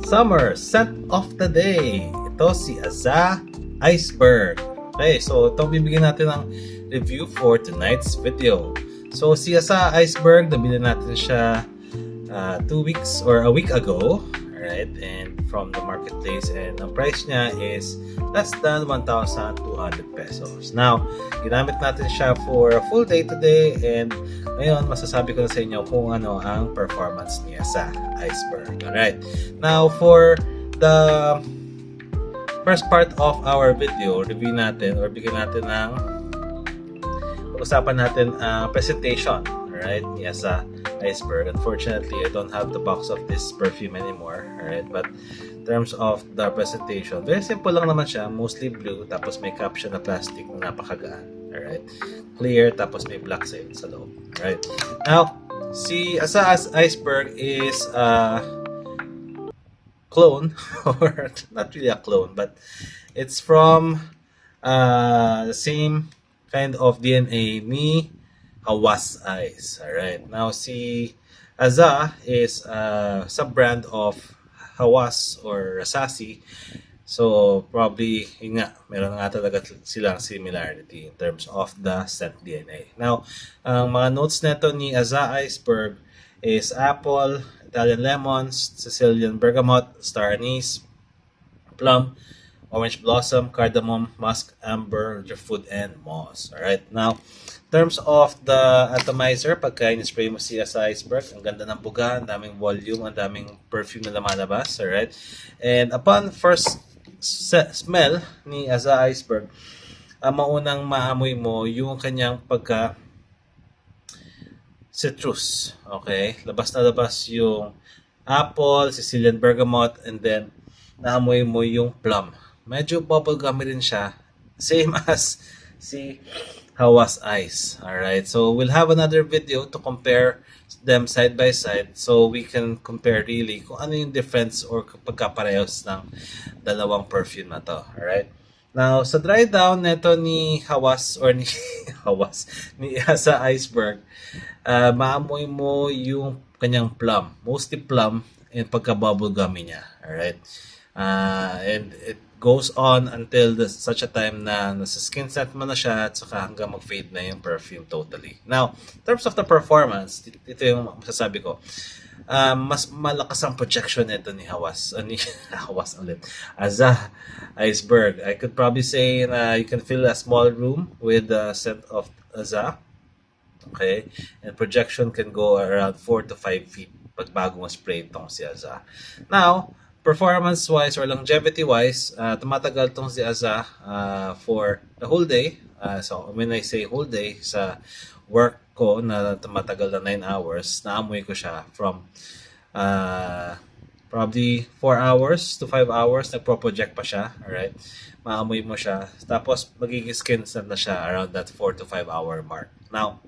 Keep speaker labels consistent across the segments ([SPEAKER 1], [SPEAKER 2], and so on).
[SPEAKER 1] Summer scent of the day. Ito si Aza Iceberg. Okay, so ito bibigyan natin ng review for tonight's video. So si Aza Iceberg, nabili natin siya 2 weeks or a week ago. Alright, and from the marketplace, and ang price niya is less than 1,200 pesos. Now, ginamit natin siya for a full day today, and ngayon masasabi ko na sa inyo kung ano ang performance niya sa Iceberg. Alright, now for the first part of our video, review natin or bigyan natin ng pag-usapan natin presentation, alright, ni Aza Iceberg. Unfortunately, I don't have the box of this perfume anymore, alright, but in terms of the presentation, very simple lang naman siya, mostly blue, tapos may caption na plastic na napakagaan, alright, clear, tapos may black sa loob, alright. Now, si Aza Iceberg is clone, or not really a clone, but it's from the same kind of DNA ni Hawas Ice. Alright, now si Aza is a sub-brand of Hawas or Rasasi. So probably, yun nga, meron nga talaga silang similarity in terms of the scent DNA. Now, ang mga notes nito ni Aza Iceberg is apple, Italian lemons, Sicilian bergamot, star anise, plum, orange blossom, cardamom, musk, amber, jeffwood, and moss. Alright, now, in terms of the atomizer, pagka in-spray mo si Aza Iceberg, ang ganda ng buga, ang daming volume, ang daming perfume na lumalabas. Alright, and upon first smell ni Aza Iceberg, maunang maamoy mo yung kanyang pagka citrus. Okay, labas na labas yung apple, Sicilian bergamot, and then naamoy mo yung plum. Medyo bubblegummy rin siya, same as si Hawas Ice. Alright, so we'll have another video to compare them side by side, so we can compare really kung ano yung difference or pagkaparehos ng dalawang perfume na to. Alright, now sa dry down neto ni Hawas or ni Hawas, ni Aza Iceberg, maamoy mo yung kanyang plum, mostly plum, and pagka-bubblegummy niya. Alright, and it goes on until such a time na nasa skin scent mo na siya at saka hanggang mag-fade na yung perfume totally. Now, in terms of the performance, ito yung masasabi ko. Mas malakas ang projection nito ni Hawas, ni Hawas ulit, Aza Iceberg. I could probably say na you can fill a small room with the scent of Aza. Okay? And projection can go around 4 to 5 feet pag bago mo spray itong si Aza. Now, performance-wise or longevity-wise, tumatagal itong si Aza for the whole day. So, when I say whole day, sa work ko na tumatagal na 9 hours, naamoy ko siya from probably 4 hours to 5 hours, nagpo-project pa siya. Alright? Maamoy mo siya. Tapos, magiging skin scent na siya around that 4 to 5 hour mark. Now,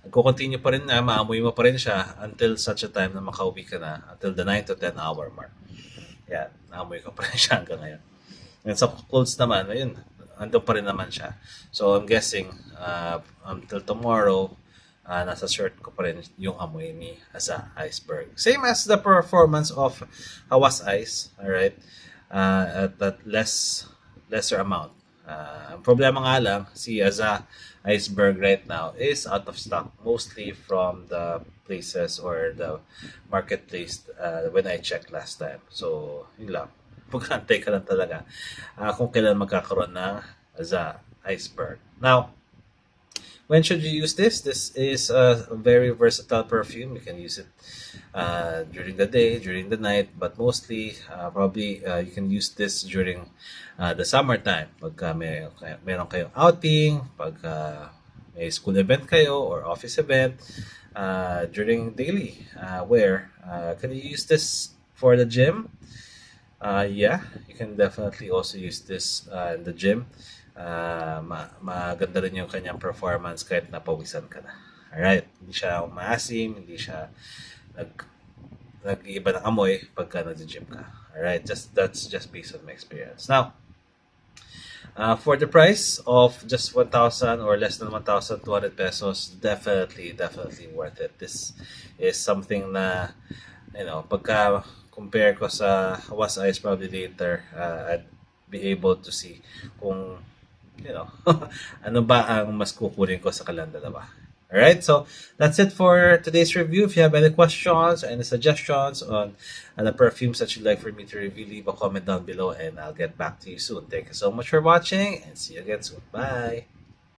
[SPEAKER 1] nagko-continue pa rin na, maamoy mo pa rin siya until such a time na makauwi ka na, until the 9 to 10 hour mark. Yan, naamoy ko pa rin siya hanggang ngayon. And sa clothes naman, ayun, andun pa rin naman siya. So I'm guessing until tomorrow, nasa shirt ko pa rin yung amoy ni Aza Iceberg. Same as the performance of Hawas Ice, alright, at that lesser amount. Ang problema nga lang, si Aza Iceberg right now is out of stock, mostly from the places or the marketplace when I checked last time. So, yun lang. Mag-antay ka lang talaga kung kailan magkakaroon ng Aza Iceberg. Now, when should you use this? This is a very versatile perfume. You can use it during the day, during the night, but mostly probably you can use this during the summertime. Pagka meron kayong outing, pagka may school event kayo or office event, during daily wear. Can you use this for the gym? Yeah, you can definitely also use this in the gym. Maganda rin yung kanyang performance kahit napawisan ka na. Alright, hindi siya umaasim, hindi siya nag-iiba ng amoy pagka nag-gym ka. Alright, that's just based on my experience. Now, for the price of just 1,000 or less than 1,200 pesos, definitely worth it. This is something na, pagka compare ko sa Was Eyes probably later, I'd be able to see kung, ano ba ang mas kukunin ko sa kanilang dalawa. Alright, so that's it for today's review. If you have any questions or any suggestions on the perfumes that you'd like for me to review, leave a comment down below and I'll get back to you soon. Thank you so much for watching and see you again soon. Bye!